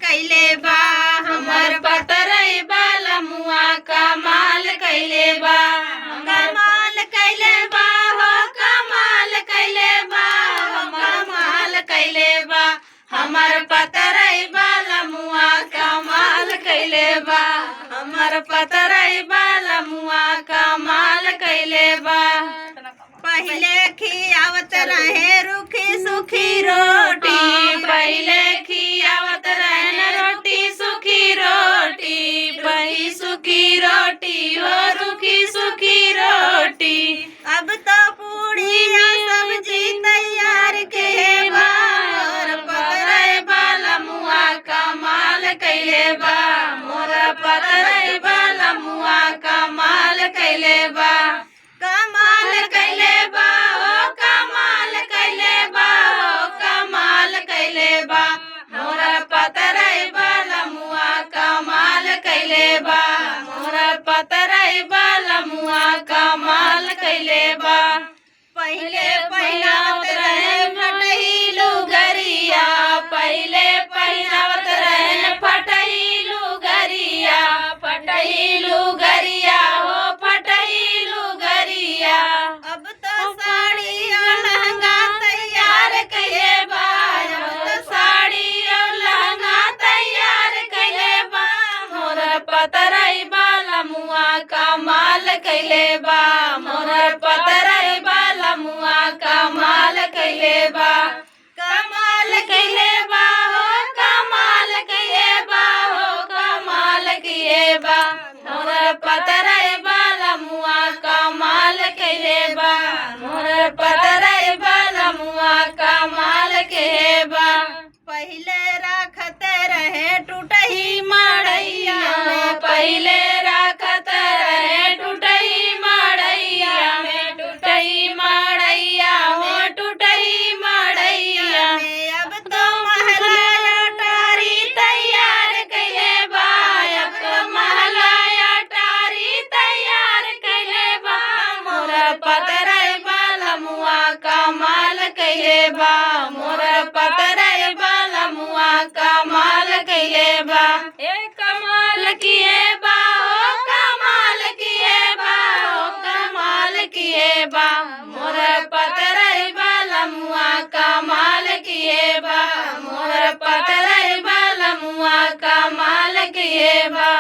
कैले बा हमर पतरई बाला मुआ कमाल कैले बा कमाल कैले बा हो कमाल कैले बा कमाल कैले बा हमर पतरई बाला मुआ कमाल कैले बा हमर पतरई बाला मुआ कमाल कैले बा। पहले खियावत रहे रूखी सूखी रोटी पहले खियावत रहे रोटी सूखी रोटी पही सूखी रोटी हो रूखी सूखी रोटी। अब तो पूड़िया सब्जी तैयार के बा मोर पतरई बाला मुआ कमाल कैले बा मोर पतरई बाला मुआ कमाल कैले बा कमाल कैले बा हो कमाल कैले बा हो कमाल कैले बा मोर पतरई बाला मुआ कमाल कैले बा मोर पतरई बाला मुआ कमाल कैले बा। पहले पहिरावत रहे फटही लुगरिया पहले पहिरावत रहे फटही लुगरिया फटही लुगरिया हो फटही लुगरिया। अब तो साड़ी और लहंगा तैयार कैले बा अब तो साड़ी और लहंगा तैयार कैले बा मोर पतरई बाला मुआ कमाल कैले बा मोर पतरई बाला मुआ कमाल कैले बा कमाल कैले बा हो कमाल कैले बा हो कमाल किए बा मोर पतरई बाला मुआ कमाल कैले बा मोर पतरई बाला मुआ कमाल के बा। पहले राखत रहे टूटही मड़ैया में पहले राखत रहे टूटही मड़ैया में टूटही मड़ैया हो टूटही मड़ैया में। अब तो महला अटारी तैयार कैले बा अब तो महला अटारी तैयार कैले बा मोर पतरई बाला मुआ कमाल कैले बा मोर पतरई बाला मुआ कमाल कैले बा। ए कमाल किए बा हो कमाल किए बा हो कमाल किए बा मोर पतरई बाला मुआ कमाल किए बा मोर पतरई बाला मुआ कमाल किए बा।